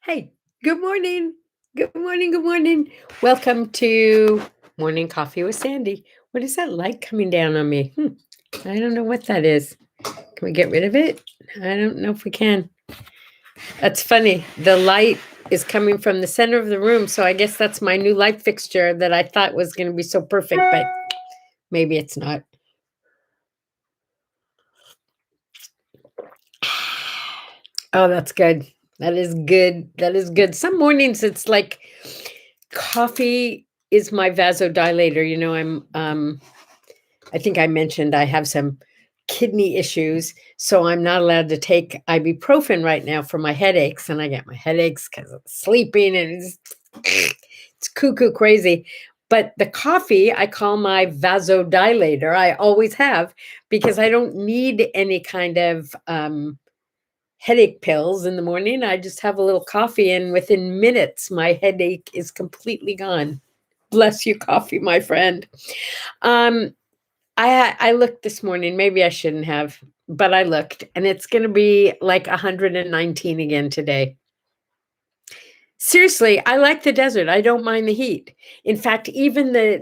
Hey, good morning. Good morning. Good morning. Welcome to Morning Coffee with Sandy. What is that light coming down on me? I don't know what that is. Can we get rid of it? I don't know if we can. That's funny. The light is coming from the center of the room. So I guess that's my new light fixture that I thought was going to be so perfect, but maybe it's not. Oh, that's good. That is good. That is good. Some mornings it's like coffee is my vasodilator. I think I mentioned I have some kidney issues, so I'm not allowed to take ibuprofen right now for my headaches, and I get my headaches because of sleeping, and it's cuckoo crazy. But the coffee I call my vasodilator. I always have because I don't need any kind of headache pills in the morning. I just have a little coffee, and within minutes, my headache is completely gone. Bless you, coffee, my friend. Um, I looked this morning. Maybe I shouldn't have, but I looked, and it's going to be like 119 again today. Seriously, I like the desert. I don't mind the heat. In fact, even the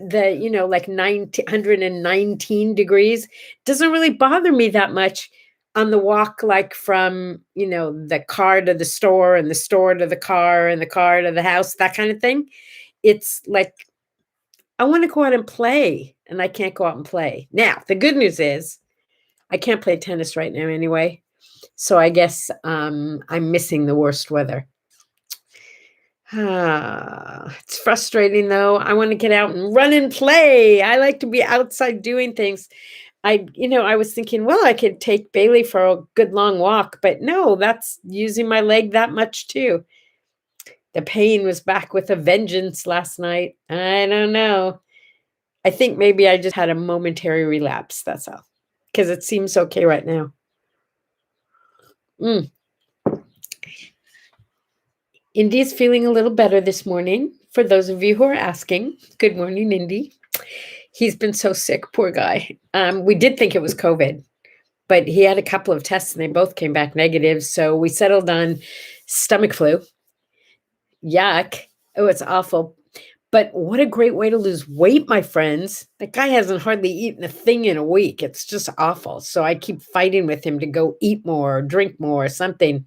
like 119 degrees doesn't really bother me that much on the walk, like from the car to the store and the store to the car and the car to the house, that kind of thing. It's like I want to go out and play, and I can't go out and play. Now, the good news is I can't play tennis right now anyway. So I guess I'm missing the worst weather. It's frustrating though. I want to get out and run and play. I like to be outside doing things. I was thinking, well, I could take Bailey for a good long walk, but no, that's using my leg that much too. The pain was back with a vengeance last night. I don't know. I think maybe I just had a momentary relapse. That's all. Because it seems okay right now. Mm. Indy's feeling a little better this morning. For those of you who are asking, good morning, Indy. He's been so sick, poor guy. We did think it was COVID, but he had a couple of tests and they both came back negative. So we settled on stomach flu. Yuck. Oh, it's awful. But what a great way to lose weight, my friends. That guy hasn't hardly eaten a thing in a week. It's just awful. So I keep fighting with him to go eat more or drink more or something.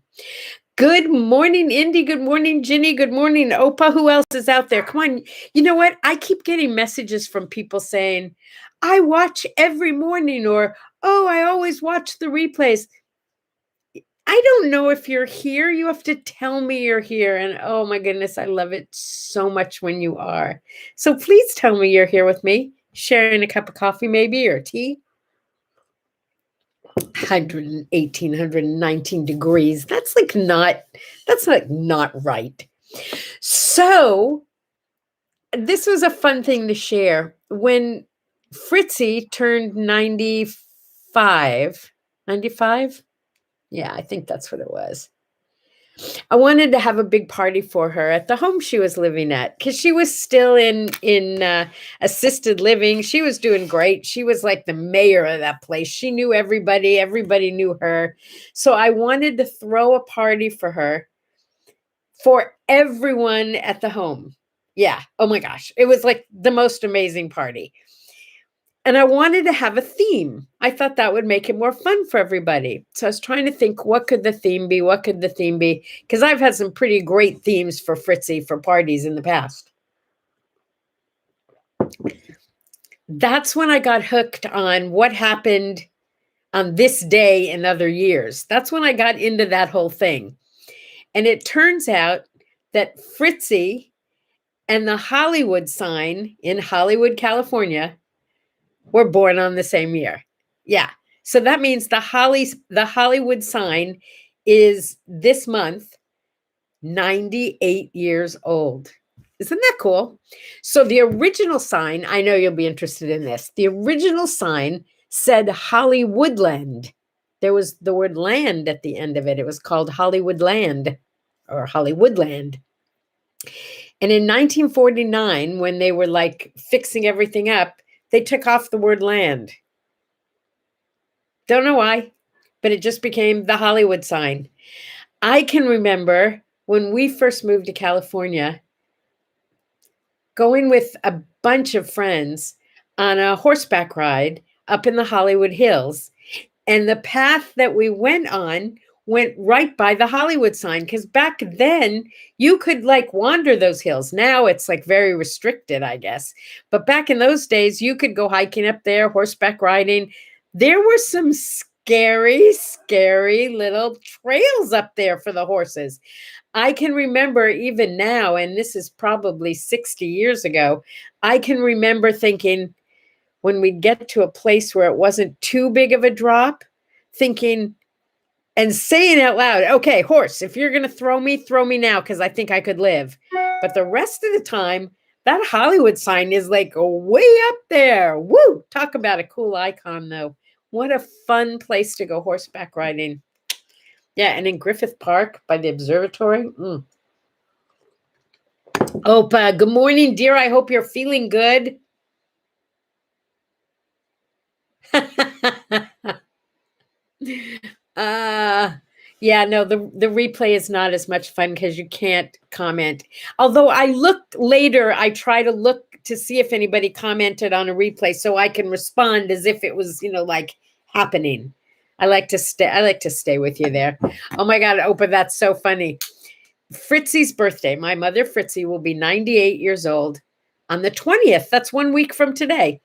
Good morning, Indy. Good morning, Ginny. Good morning, Opa. Who else is out there? Come on. You know what? I keep getting messages from people saying, I watch every morning, or, oh, I always watch the replays. I don't know if you're here. You have to tell me you're here. And oh my goodness, I love it so much when you are. So please tell me you're here with me, sharing a cup of coffee maybe or tea. 118, 119 degrees. That's like not right. So this was a fun thing to share. When Fritzy turned 95, 95? Yeah, I think that's what it was. I wanted to have a big party for her at the home she was living at because she was still in assisted living. She was doing great. She was like the mayor of that place. She knew everybody. Everybody knew her. So I wanted to throw a party for her, for everyone at the home. Yeah. Oh my gosh. It was like the most amazing party. And I wanted to have a theme. I thought that would make it more fun for everybody. So I was trying to think, what could the theme be? What could the theme be? Because I've had some pretty great themes for Fritzy for parties in the past. That's when I got hooked on what happened on this day in other years. That's when I got into that whole thing. And it turns out that Fritzy and the Hollywood sign in Hollywood, California, were born on the same year. Yeah. So that means the Hollywood sign is this month 98 years old. Isn't that cool? So the original sign, I know you'll be interested in this. The original sign said Hollywoodland. There was the word land at the end of it. It was called Hollywoodland or Hollywoodland. And in 1949, when they were like fixing everything up, they took off the word land. Don't know why, but it just became the Hollywood sign. I can remember when we first moved to California, going with a bunch of friends on a horseback ride up in the Hollywood Hills. And the path that we went on went right by the Hollywood sign, because back then you could like wander those hills. Now it's like very restricted, I guess. But back in those days, you could go hiking up there, horseback riding. There were some scary, scary little trails up there for the horses. I can remember even now, and this is probably 60 years ago, I can remember thinking, when we'd get to a place where it wasn't too big of a drop, thinking and saying out loud, okay, horse, if you're going to throw me now, because I think I could live. But the rest of the time, that Hollywood sign is like way up there. Woo! Talk about a cool icon, though. What a fun place to go horseback riding. Yeah, and in Griffith Park by the observatory. Opa, good morning, dear. I hope you're feeling good. Yeah, no, the replay is not as much fun because you can't comment. Although I looked later, I try to look to see if anybody commented on a replay so I can respond as if it was, like happening. I like to stay with you there. Oh my God, Opa, that's so funny. Fritzy's birthday. My mother, Fritzy, will be 98 years old on the 20th. That's 1 week from today.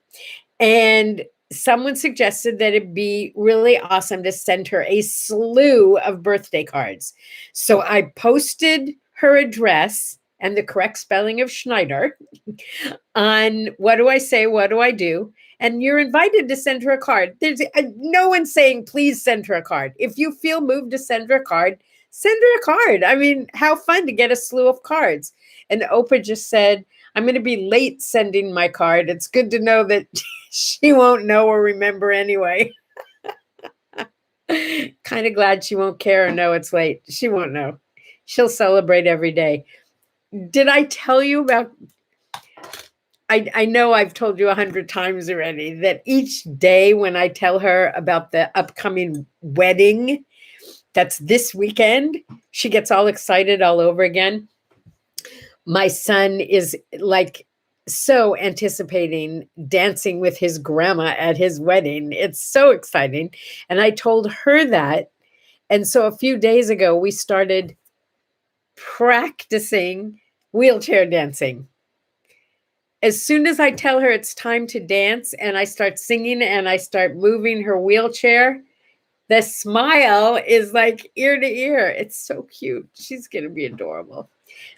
And someone suggested that it'd be really awesome to send her a slew of birthday cards. So I posted her address and the correct spelling of Schneider on What Do I Say, What Do I Do? And you're invited to send her a card. There's no one saying, please send her a card. If you feel moved to send her a card, send her a card. I mean, how fun to get a slew of cards. And Opa just said, I'm going to be late sending my card. It's good to know that she won't know or remember anyway. Kind of glad she won't care or know it's late. She won't know. She'll celebrate every day. Did I tell you about... I know I've told you 100 times already that each day when I tell her about the upcoming wedding that's this weekend, she gets all excited all over again. My son is like so anticipating dancing with his grandma at his wedding. It's so exciting. And I told her that. And so a few days ago, we started practicing wheelchair dancing. As soon as I tell her it's time to dance and I start singing and I start moving her wheelchair, the smile is like ear to ear. It's so cute. She's going to be adorable.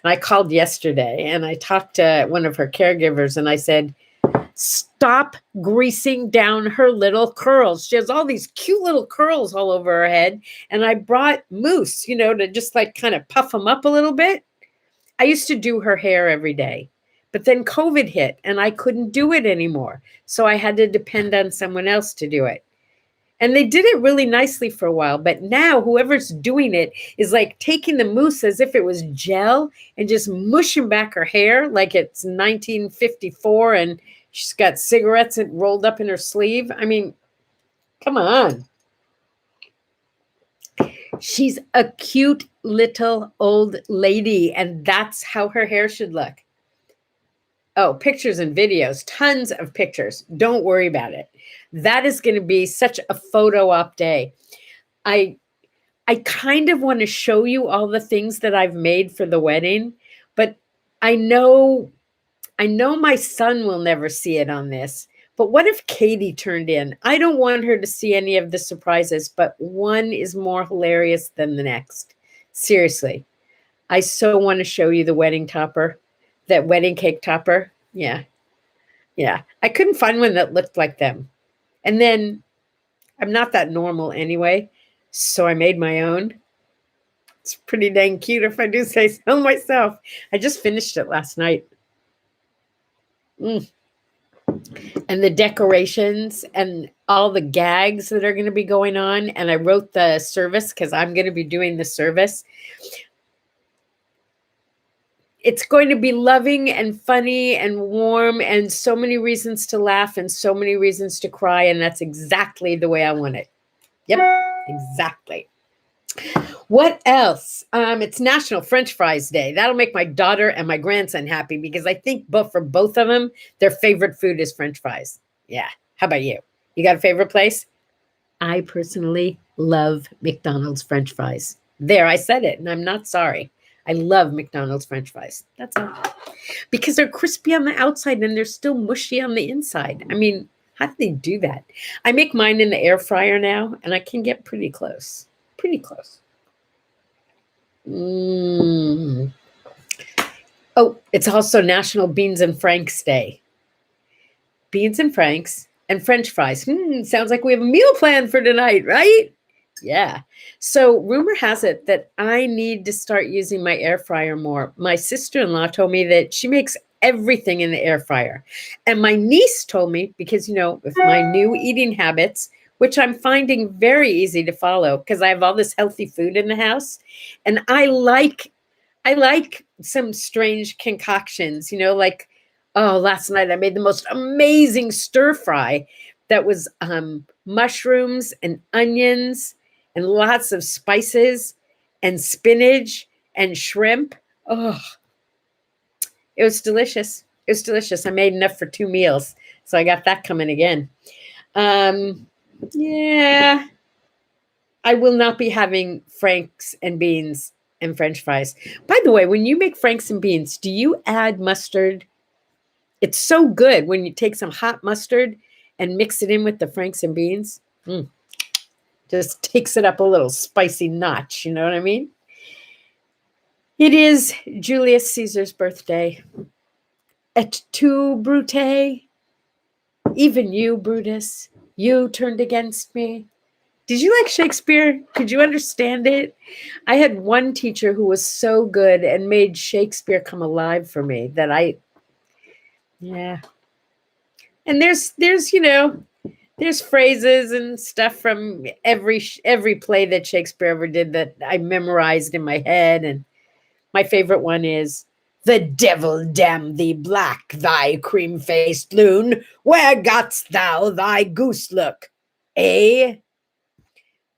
And I called yesterday and I talked to one of her caregivers and I said, stop greasing down her little curls. She has all these cute little curls all over her head. And I brought mousse, to just like kind of puff them up a little bit. I used to do her hair every day. But then COVID hit and I couldn't do it anymore. So I had to depend on someone else to do it. And they did it really nicely for a while. But now whoever's doing it is like taking the mousse as if it was gel and just mushing back her hair like it's 1954 and she's got cigarettes rolled up in her sleeve. I mean, come on. She's a cute little old lady, and that's how her hair should look. Oh, pictures and videos, tons of pictures. Don't worry about it. That is going to be such a photo op day. I kind of want to show you all the things that I've made for the wedding, but I know my son will never see it on this. But what if Katie turned in? I don't want her to see any of the surprises, but one is more hilarious than the next. Seriously. I so want to show you the wedding topper. That wedding cake topper. Yeah. I couldn't find one that looked like them. And then I'm not that normal anyway, so I made my own. It's pretty dang cute if I do say so myself. I just finished it last night. And the decorations and all the gags that are going to be going on. And I wrote the service because I'm going to be doing the service. It's going to be loving and funny and warm and so many reasons to laugh and so many reasons to cry. And that's exactly the way I want it. Yep, exactly. What else? It's National French Fries Day. That'll make my daughter and my grandson happy because I think for both of them, their favorite food is French fries. Yeah. How about you? You got a favorite place? I personally love McDonald's French fries. There, I said it, and I'm not sorry. I love McDonald's French fries. That's all. Because they're crispy on the outside and they're still mushy on the inside. I mean, how do they do that? I make mine in the air fryer now, and I can get pretty close. Pretty close. Mm. Oh, it's also National Beans and Franks Day. Beans and Franks and French fries. Sounds like we have a meal plan for tonight, right? Yeah. So rumor has it that I need to start using my air fryer more. My sister-in-law told me that she makes everything in the air fryer. And my niece told me, because, with my new eating habits, which I'm finding very easy to follow because I have all this healthy food in the house. And I like some strange concoctions, like, oh, last night I made the most amazing stir fry that was mushrooms and onions and lots of spices and spinach and shrimp. Oh, it was delicious. It was delicious. I made enough for 2 meals. So I got that coming again. Yeah, I will not be having Franks and beans and French fries. By the way, when you make Franks and beans, do you add mustard? It's so good when you take some hot mustard and mix it in with the Franks and beans. Just takes it up a little spicy notch. You know what I mean? It is Julius Caesar's birthday. Et tu, Brute? Even you, Brutus, you turned against me. Did you like Shakespeare? Could you understand it? I had one teacher who was so good and made Shakespeare come alive for me that yeah. And there's phrases and stuff from every play that Shakespeare ever did that I memorized in my head. And my favorite one is, "The devil damn thee black, thy cream-faced loon, where gotst thou thy goose look? Eh?"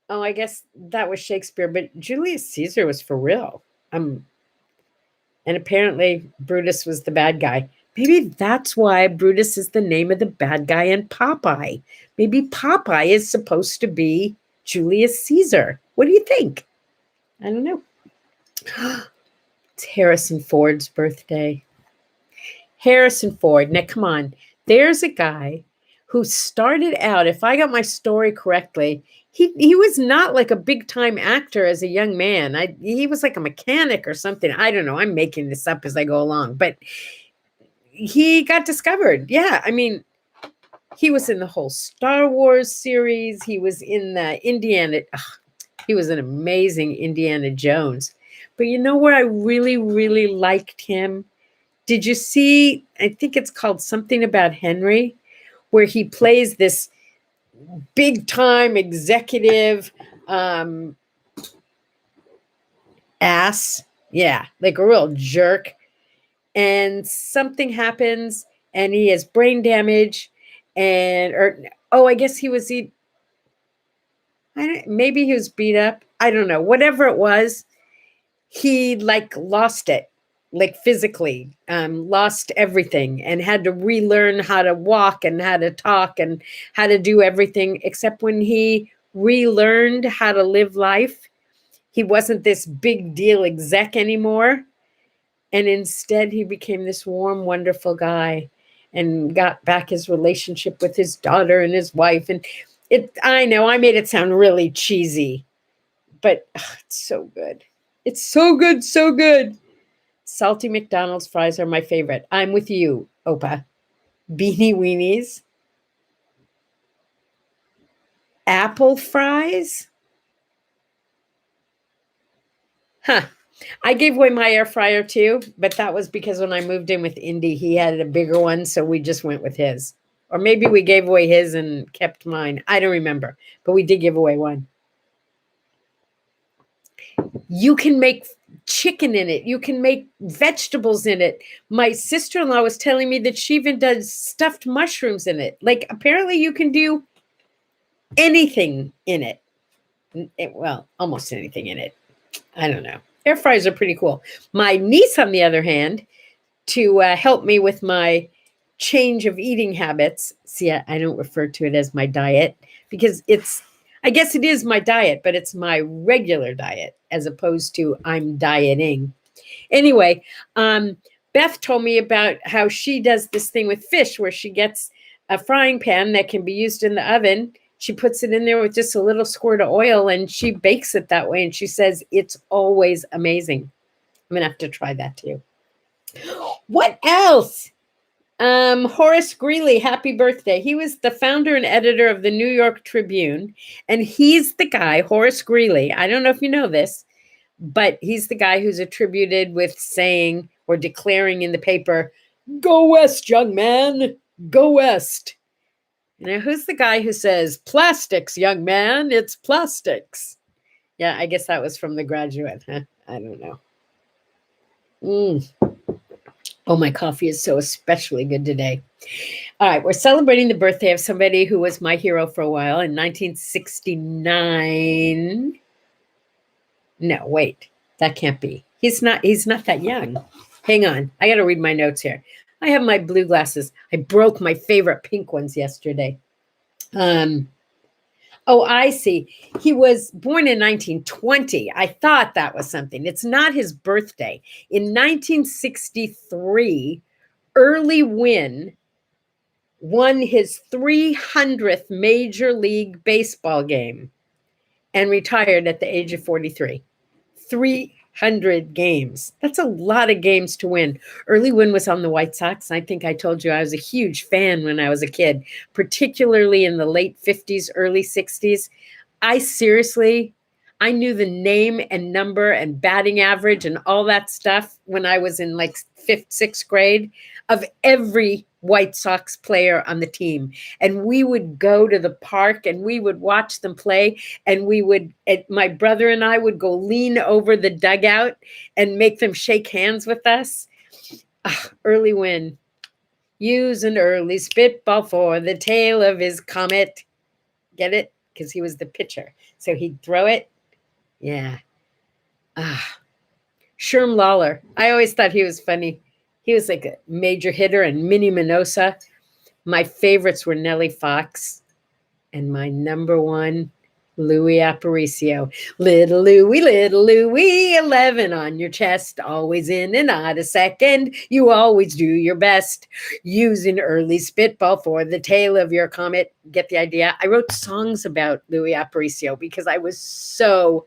Oh, I guess that was Shakespeare, but Julius Caesar was for real. And apparently Brutus was the bad guy. Maybe that's why Brutus is the name of the bad guy in Popeye. Maybe Popeye is supposed to be Julius Caesar. What do you think? I don't know. It's Harrison Ford's birthday. Harrison Ford. Now, come on. There's a guy who started out, if I got my story correctly, he was not like a big time actor as a young man. He was like a mechanic or something. I don't know. I'm making this up as I go along, but he got discovered. Yeah, I mean, he was in the whole Star Wars series. He was in the he was an amazing Indiana Jones. But you know where I really, really liked him? Did you see, I think it's called Something About Henry, where he plays this big time executive ass. Yeah, like a real jerk. And something happens and he has brain damage I guess maybe he was beat up. I don't know. Whatever it was, he lost it, physically, lost everything and had to relearn how to walk and how to talk and how to do everything. Except when he relearned how to live life, he wasn't this big deal exec anymore. And instead he became this warm, wonderful guy and got back his relationship with his daughter and his wife. And I know I made it sound really cheesy, but it's so good. It's so good, so good. Salty McDonald's fries are my favorite. I'm with you, Opa. Beanie Weenies. Apple fries? Huh. I gave away my air fryer too, but that was because when I moved in with Indy, he had a bigger one, so we just went with his. Or maybe we gave away his and kept mine. I don't remember, but we did give away one. You can make chicken in it. You can make vegetables in it. My sister-in-law was telling me that she even does stuffed mushrooms in it. Apparently you can do anything in it. Well, almost anything in it. I don't know. Air fryers are pretty cool. My niece, on the other hand, to help me with my change of eating habits. See, I don't refer to it as my diet because I guess it is my diet, but it's my regular diet as opposed to I'm dieting. Anyway, Beth told me about how she does this thing with fish where she gets a frying pan that can be used in the oven. She puts it in there with just a little squirt of oil and she bakes it that way. And she says it's always amazing. I'm going to have to try that too. What else? Horace Greeley, happy birthday. He was the founder and editor of the New York Tribune. And he's the guy, Horace Greeley. I don't know if you know this, but he's the guy who's attributed with saying or declaring in the paper, "Go west, young man, go west." Now, who's the guy who says, "Plastics, young man, it's plastics"? Yeah, I guess that was from The Graduate. Huh? I don't know. Oh, my coffee is so especially good today. All right, we're celebrating the birthday of somebody who was my hero for a while in 1969. No, wait, that can't be. He's not that young. Hang on, I got to read my notes here. I have my blue glasses. I broke my favorite pink ones yesterday. Oh, I see. He was born in 1920. I thought that was something. It's not his birthday. In 1963, Early Wynn won his 300th Major League Baseball game and retired at the age of 43. 300 games. That's a lot of games to win. Early Wynn was on the White Sox. I think I told you I was a huge fan when I was a kid, particularly in the late 50s, early 60s. I knew the name and number and batting average and all that stuff when I was in like 5th, 6th grade of every White Sox player on the team. And we would go to the park and we would watch them play. And my brother and I would go lean over the dugout and make them shake hands with us. Early Wynn. Use an early spitball for the tail of his comet. Get it? Because he was the pitcher. So he'd throw it. Yeah. Sherm Lawler. I always thought he was funny. He was like a major hitter and Minnie Minosa. My favorites were Nellie Fox and my number one, Louis Aparicio. Little Louie, 11 on your chest, always in and out a second. You always do your best. Use an early spitball for the tail of your comet. Get the idea? I wrote songs about Louis Aparicio because I was so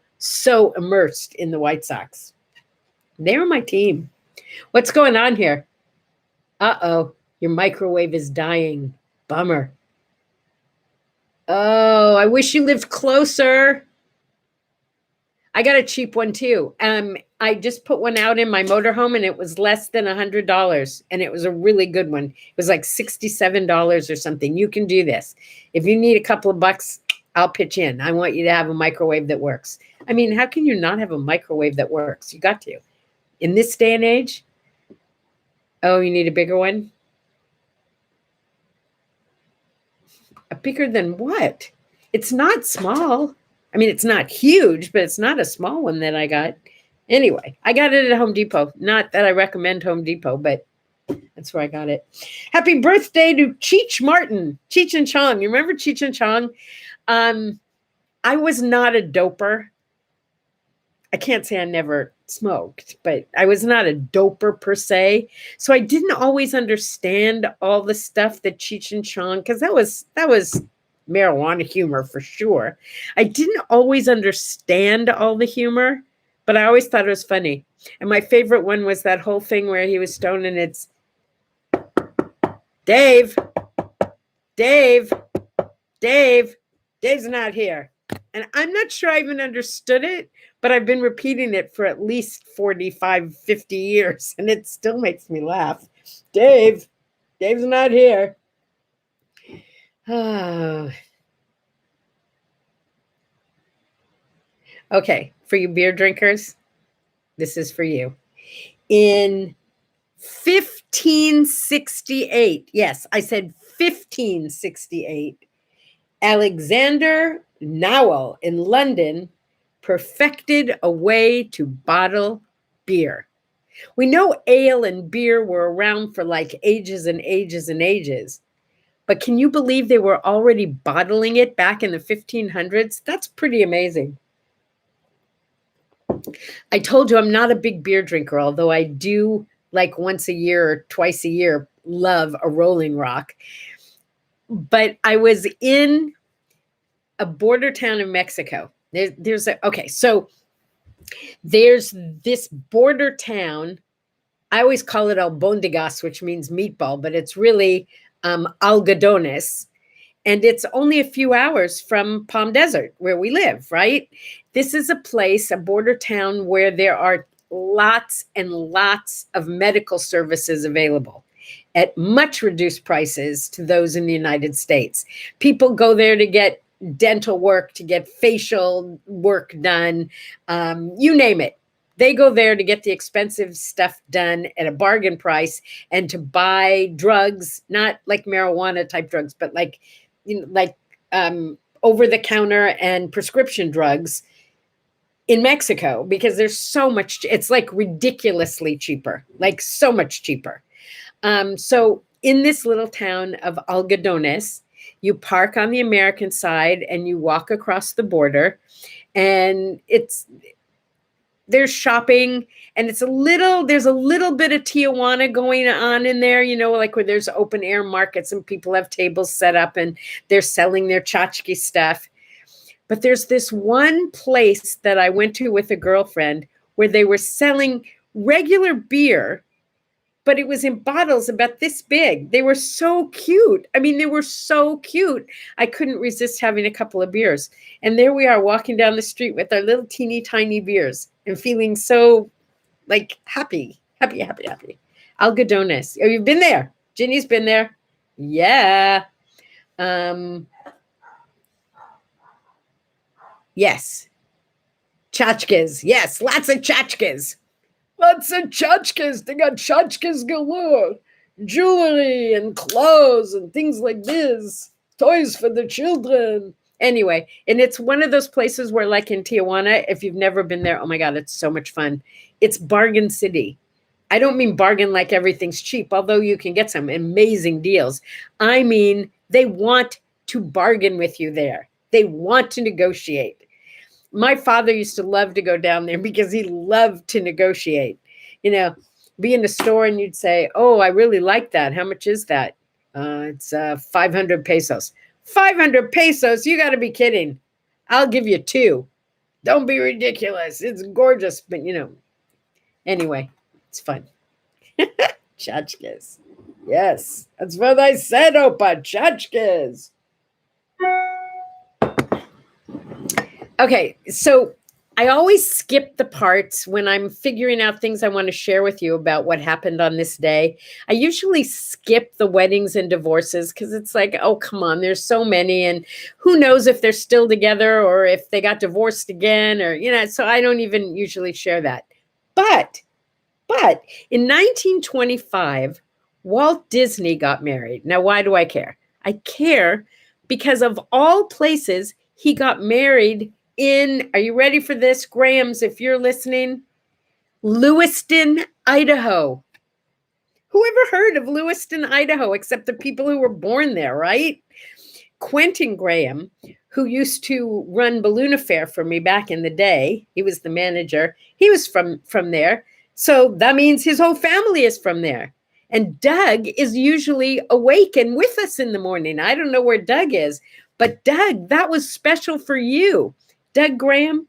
immersed in the White Sox. They were my team. What's going on here? Uh-oh, your microwave is dying. Bummer. Oh, I wish you lived closer. I got a cheap one too. I just put one out in my motorhome and it was less than $100 and it was a really good one. It was like $67 or something. You can do this. If you need a couple of bucks, I'll pitch in. I want you to have a microwave that works. I mean, how can you not have a microwave that works? You got to. In this day and age. Oh, you need a bigger one? A bigger than what? It's not small. I mean, it's not huge, but it's not a small one that I got. Anyway, I got it at Home Depot. Not that I recommend Home Depot, but that's where I got it. Happy birthday to Cheech Martin. Cheech and Chong. You remember Cheech and Chong? I was not a doper. I can't say I never smoked, but I was not a doper per se. So I didn't always understand all the stuff that Cheech and Chong, because that was marijuana humor for sure. I didn't always understand all the humor, but I always thought it was funny. And my favorite one was that whole thing where he was stoned and it's Dave, Dave's not here. And I'm not sure I even understood it, but I've been repeating it for at least 45, 50 years, and it still makes me laugh. Dave's not here. Oh. Okay, for you beer drinkers, this is for you. In 1568, yes, I said 1568, Alexander Nowell in London perfected a way to bottle beer. We know ale and beer were around for like ages and ages and ages. But can you believe they were already bottling it back in the 1500s? That's pretty amazing. I told you I'm not a big beer drinker, although I do, like, once a year or twice a year, love a Rolling Rock. But I was in a border town in Mexico. There's this border town. I always call it albondigas, which means meatball, but it's really algodones. And it's only a few hours from Palm Desert, where we live, right? This is a place, a border town, where there are lots and lots of medical services available at much reduced prices to those in the United States. People go there to get dental work, to get facial work done, you name it. They go there to get the expensive stuff done at a bargain price and to buy drugs, not like marijuana type drugs, but like over the counter and prescription drugs in Mexico, because there's so much, it's like ridiculously cheaper, like so much cheaper. So in this little town of Algodones, you park on the American side and you walk across the border, and there's shopping, and there's a little bit of Tijuana going on in there, like where there's open air markets and people have tables set up and they're selling their tchotchke stuff. But there's this one place that I went to with a girlfriend where they were selling regular beer, but it was in bottles about this big. They were so cute. I mean, they were so cute. I couldn't resist having a couple of beers. And there we are walking down the street with our little teeny tiny beers and feeling so like happy. Algodones. Oh, you've been there. Ginny's been there. Yeah. Yes. Tchotchkes. Yes. Lots of tchotchkes. Lots of tchotchkes. They got tchotchkes galore. Jewelry and clothes and things like this. Toys for the children. Anyway, and it's one of those places where, like in Tijuana, if you've never been there, oh my God, it's so much fun. It's bargain city. I don't mean bargain like everything's cheap, although you can get some amazing deals. I mean, they want to bargain with you there. They want to negotiate. My father used to love to go down there because he loved to negotiate. Be in the store and you'd say, oh, I really like that. How much is that? It's 500 pesos. 500 pesos? You got to be kidding. I'll give you 2. Don't be ridiculous. It's gorgeous. But, anyway, it's fun. Tchotchkes. Yes, that's what I said, Opa. Tchotchkes. Okay, so I always skip the parts when I'm figuring out things I want to share with you about what happened on this day. I usually skip the weddings and divorces because it's like, oh, come on, there's so many. And who knows if they're still together or if they got divorced again or, so I don't even usually share that. But in 1925, Walt Disney got married. Now, why do I care? I care because of all places, he got married in, are you ready for this, Grahams, if you're listening? Lewiston, Idaho. Who ever heard of Lewiston, Idaho, except the people who were born there, right? Quentin Graham, who used to run Balloon Affair for me back in the day, he was the manager, he was from there. So that means his whole family is from there. And Doug is usually awake and with us in the morning. I don't know where Doug is, but Doug, that was special for you. Doug Graham,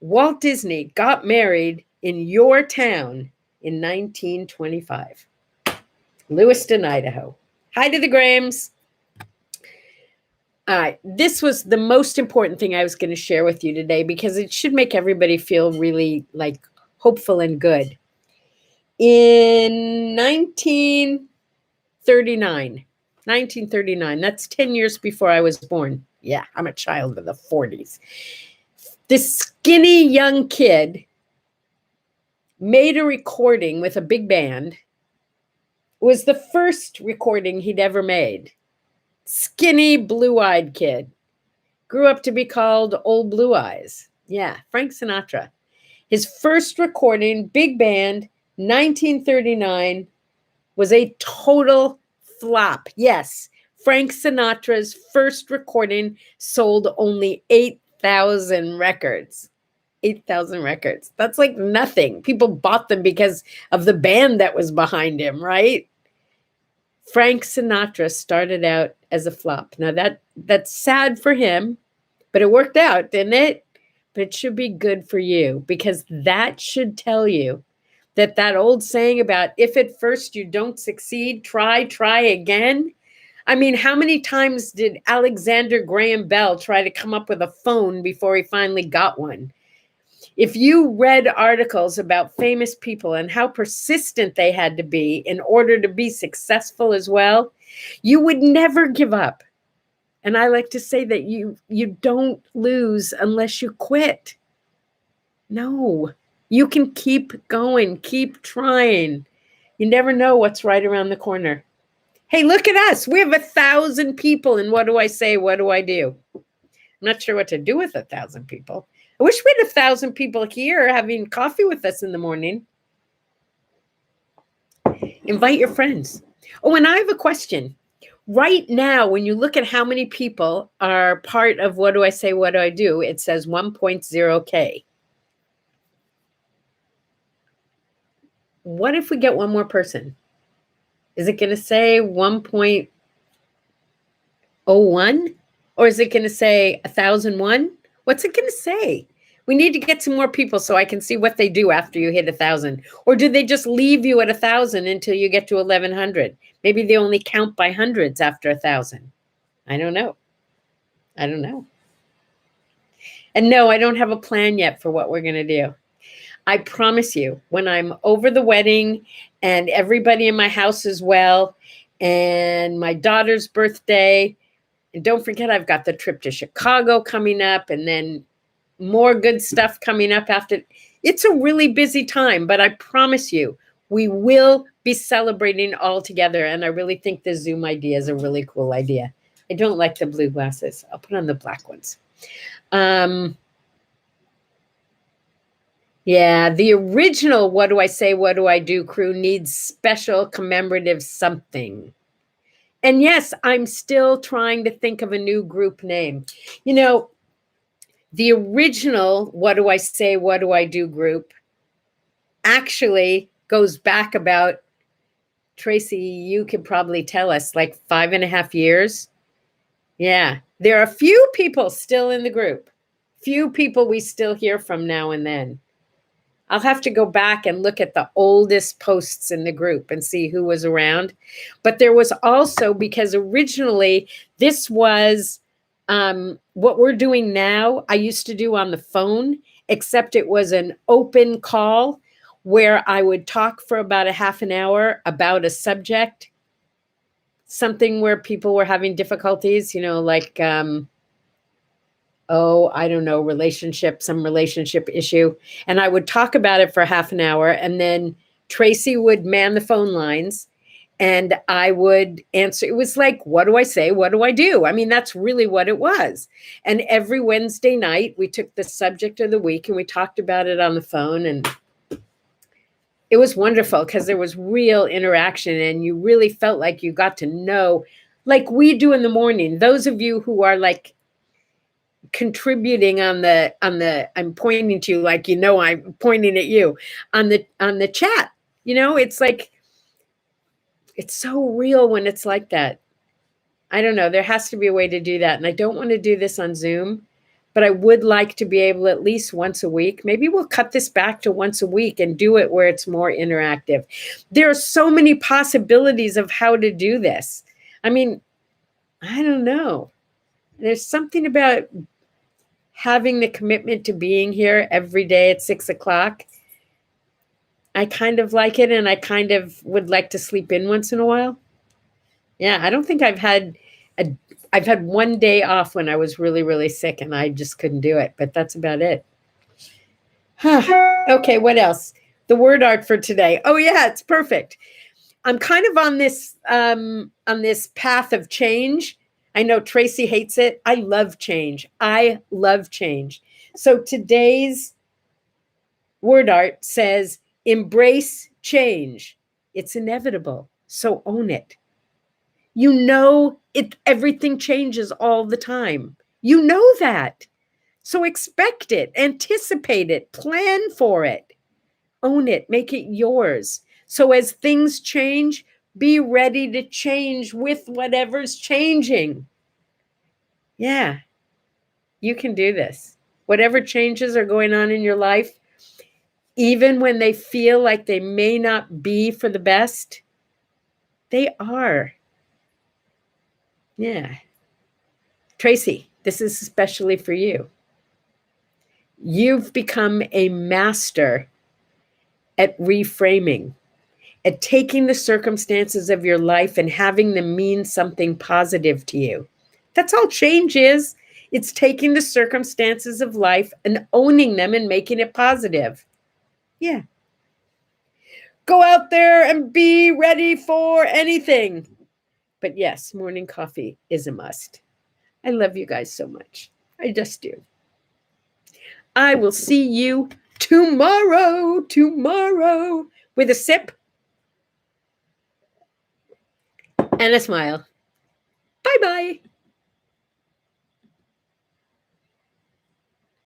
Walt Disney got married in your town in 1925. Lewiston, Idaho. Hi to the Grahams. All right, this was the most important thing I was going to share with you today because it should make everybody feel really like hopeful and good. In 1939, that's 10 years before I was born. Yeah, I'm a child of the 40s. This skinny young kid made a recording with a big band. It was the first recording he'd ever made. Skinny, blue-eyed kid. grew up to be called Old Blue Eyes. Yeah, Frank Sinatra. His first recording, big band, 1939, was a total flop. Yes, Frank Sinatra's first recording sold only 8,000 records. 8,000 records. That's like nothing. People bought them because of the band that was behind him, right? Frank Sinatra started out as a flop. Now that's sad for him, but it worked out, didn't it? But it should be good for you, because that should tell you that old saying about if at first you don't succeed, try again. I mean, how many times did Alexander Graham Bell try to come up with a phone before he finally got one? If you read articles about famous people and how persistent they had to be in order to be successful as well, you would never give up. And I like to say that you don't lose unless you quit. No, you can keep going, keep trying. You never know what's right around the corner. Hey, look at us. We have 1,000 people. And what do I say? What do I do? I'm not sure what to do with 1,000 people. I wish we had 1,000 people here having coffee with us in the morning. Invite your friends. Oh, and I have a question. Right now, when you look at how many people are part of What Do I Say, What Do I Do, it says 1.0K. What if we get one more person? Is it going to say 1.01? Or is it going to say 1,001? What's it going to say? We need to get some more people so I can see what they do after you hit 1,000. Or do they just leave you at 1,000 until you get to 1,100? Maybe they only count by hundreds after 1,000. I don't know. And no, I don't have a plan yet for what we're going to do. I promise you, when I'm over the wedding and everybody in my house is well, and my daughter's birthday, and don't forget, I've got the trip to Chicago coming up, and then more good stuff coming up after. It's a really busy time, but I promise you, we will be celebrating all together. And I really think the Zoom idea is a really cool idea. I don't like the blue glasses. I'll put on the black ones. Yeah, the original What Do I Say, What Do I Do crew needs special commemorative something. And yes, I'm still trying to think of a new group name. You know, the original What Do I Say, What Do I Do group actually goes back about, Tracy, you could probably tell us, like 5.5 years. Yeah, there are a few people still in the group. Few people we still hear from now and then. I'll have to go back and look at the oldest posts in the group and see who was around. But there was also, because originally this was what we're doing now, I used to do on the phone, except it was an open call where I would talk for about a half an hour about a subject, something where people were having difficulties, you know, like, I don't know, some relationship issue. And I would talk about it for half an hour, and then Tracy would man the phone lines and I would answer. It was like, what do I say? What do I do? I mean, that's really what it was. And every Wednesday night we took the subject of the week and we talked about it on the phone, and it was wonderful because there was real interaction and you really felt like you got to know, like we do in the morning. Those of you who are like contributing on the I'm pointing to you, like, you know, I'm pointing at you on the chat, you know, it's like, it's so real when it's like that. I don't know, there has to be a way to do that. And I don't want to do this on Zoom, but I would like to be able at least once a week. Maybe we'll cut this back to once a week and do it where it's more interactive. There are so many possibilities of how to do this. I mean, I don't know. There's something about having the commitment to being here every day at 6 o'clock. I kind of like it, and I kind of would like to sleep in once in a while. Yeah, I don't think I've had one day off when I was really, really sick and I just couldn't do it, but that's about it. Okay, what else? The word art for today. Oh yeah, it's perfect. I'm kind of on this path of change. I know Tracy hates it. I love change. I love change. So today's word art says, embrace change. It's inevitable. So own it. You know it, everything changes all the time. You know that. So expect it, anticipate it, plan for it, own it, make it yours. So as things change, be ready to change with whatever's changing. Yeah, you can do this. Whatever changes are going on in your life, even when they feel like they may not be for the best, they are. Yeah. Tracy, this is especially for you. You've become a master at reframing, at taking the circumstances of your life and having them mean something positive to you. That's all change is. It's taking the circumstances of life and owning them and making it positive. Yeah. Go out there and be ready for anything. But yes, morning coffee is a must. I love you guys so much. I just do. I will see you tomorrow, with a sip and a smile. Bye-bye.